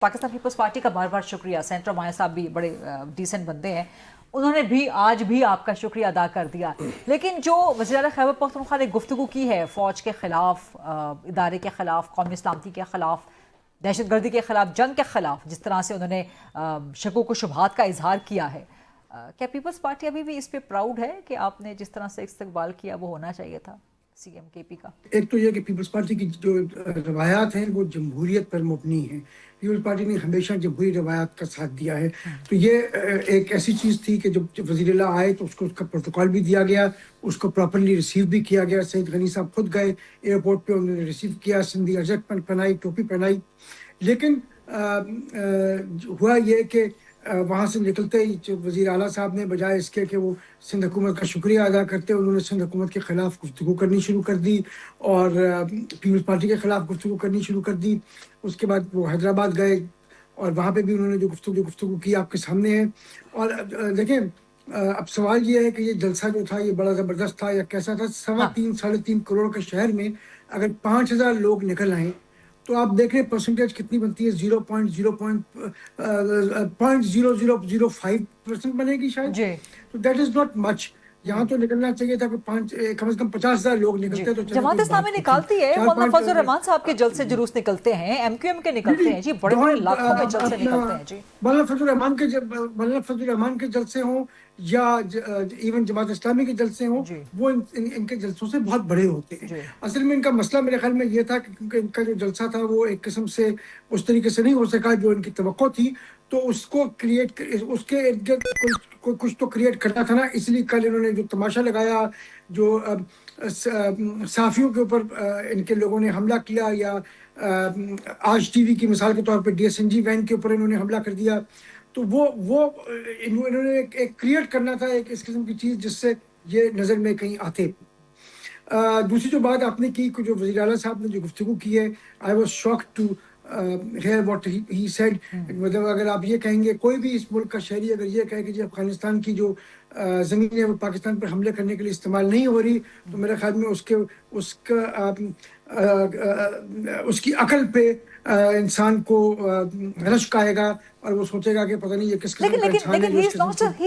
Pakistan peoples party का बार बार शुक्रिया। Centre Maya साहब भी बड़े डिसेंट बंदे हैं, उन्होंने भी आज भी आपका शुक्रिया अदा कर दिया। लेकिन जो वज़ीर खैबर पख्तूनख्वा ने गुफ्तगू की है फ़ौज के ख़िलाफ़, इदारे के ख़िलाफ़, कौमी सलामती के ख़िलाफ़, दहशतगर्दी के ख़िलाफ़, जंग के ख़िलाफ़, जिस तरह से उन्होंने शकूक व शुबहात का इजहार किया है, क्या पीपल्स पार्टी अभी भी इस पे प्राउड है कि आपने जिस तरह से इस्तकबाल किया वो होना चाहिए था CMKP का? एक तो ये कि पीपल्स पार्टी की जो रवायात हैं वो जमहूरियत पर मबनी हैं। पीपल्स पार्टी ने हमेशा जमहूरी रवायात का साथ दिया है। तो ये एक ऐसी चीज़ थी कि जब वज़ीर आए तो उसको उसका प्रोटोकॉल भी दिया गया, उसको प्रॉपरली रिसीव भी किया गया। सईद गनी साहब खुद गए एयरपोर्ट पे, उन्होंने रिसीव किया, सिंधी अजक पहनाई, टोपी पहनाई। लेकिन हुआ ये कि वहाँ से निकलते ही जो वज़ीर आला साहब ने बजाय इसके कि वो सिंध हुकूमत का शुक्रिया अदा करते, उन्होंने सिंध हुकूमत के ख़िलाफ़ गुफ्तगू करनी शुरू कर दी और पीपल्स पार्टी के ख़िलाफ़ गुफ्तगू करनी शुरू कर दी। उसके बाद वो हैदराबाद गए और वहाँ पे भी उन्होंने जो गुफ्तगू की आपके सामने है। और देखें, अब सवाल ये है कि ये जलसा जो था ये बड़ा ज़बरदस्त था या कैसा था? 3.25 साढ़े 3 करोड़ के शहर में अगर 5,000 लोग निकल आए तो आप देख रहे हैं परसेंटेज कितनी बनती है, 0.0005% बनेगी शायद। तो दैट इज नॉट मच। यहाँ तो निकलना चाहिए था कि कम से कम 50,000 लोग निकलते तो जमात इस्लामी निकालती है, मौलाना फजल रहमान साहब के जलसे जुलूस निकलते हैं, MQM के निकलते हैं जी, बड़े बड़े लाखों में जलसे निकलते हैं जी। मौलाना फजल रहमान के जलसे हों या इवन जमात इस्लामी के जलसे हों, वो इनके जलसों से बहुत बड़े होते हैं। असल में इनका मसला मेरे ख्याल में ये था कि क्योंकि इनका जो जलसा था वो एक किस्म से उस तरीके से नहीं हो सका जो इनकी तवक्को थी, तो उसको क्रिएट, उसके इर्द गिर्द कुछ तो क्रिएट करना था ना। इसलिए कल इन्होंने जो तमाशा लगाया, जो साफियों के ऊपर इनके लोगों ने हमला किया, या आज टीवी की मिसाल के तौर पे DSNG वैन के ऊपर इन्होंने हमला कर दिया, तो वो इन्होंने एक क्रिएट करना था, एक इस किस्म की चीज़ जिससे ये नज़र में कहीं आते। दूसरी जो बात आपने की, जो वज़ीर आला साहब ने जो गुफ्तगू की है, I was shocked to hear what he said। मतलब अगर आप ये कहेंगे, कोई भी इस मुल्क का शहरी अगर ये कहे कि जी अफगानिस्तान की जो ज़मीन है वो पाकिस्तान पर हमले करने के लिए इस्तेमाल नहीं हो रही, तो मेरे ख्याल में उसकी अकल पे इंसान को रश्क आएगा और वो सोचेगा कि पता नहीं ये किस किस्म का इंसान है। लेकिन he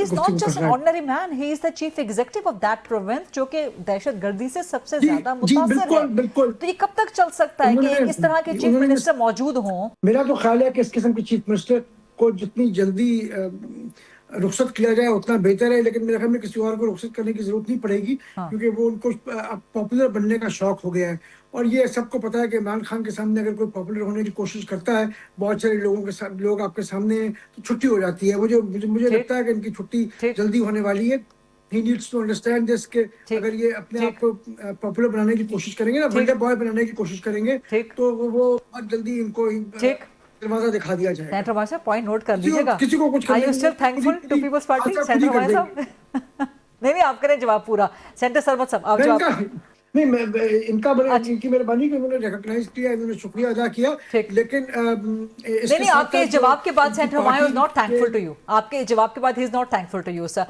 is not just an ordinary man, he is the chief executive of that province, जो कि दहशतगर्दी से सबसे ज्यादा मुतासिर है। बिल्कुल। तो ये कब तक चल सकता है कि इस तरह के चीफ मिनिस्टर मौजूद हों? मेरा तो ख्याल है कि इस किस्म के चीफ मिनिस्टर को जितनी जल्दी रुखसत किया जाए उतना बेहतर है। लेकिन मेरे ख्याल में किसी और को रुखसत करने की जरूरत नहीं पड़ेगी, क्योंकि वो उनको पॉपुलर बनने का शौक हो गया है। और ये सबको पता है कि इमरान खान के सामने अगर कोई पॉपुलर होने की कोशिश करता है, बहुत सारे लोग आपके सामने हैं, तो छुट्टी हो जाती है। मुझे लगता है कि इनकी छुट्टी जल्दी होने वाली है। He needs to understand this कि अगर ये अपने आप को पॉपुलर बनाने की कोशिश करेंगे ना, वंडर बॉय बनाने की कोशिश करेंगे, तो वो बहुत जल्दी इनको दरवाजा दिखा दिया जाएगा। सेंटर माया साहब, पॉइंट नोट कर लीजिएगा। किसी को कुछ Are you still thankful to People's Party? Centre Maya साहब नहीं, आप करें जवाब पूरा। सेंटर सरवत साहब, आप जवाब। नहीं, इनकी मेहरबानी कि उन्होंने रिकॉग्नाइज किया, इन्होंने शुक्रिया अदा किया। लेकिन नहीं, आपके जवाब के बाद centre Maya is not thankful to you. आपके जवाब के बाद he is not thankful to you, sir.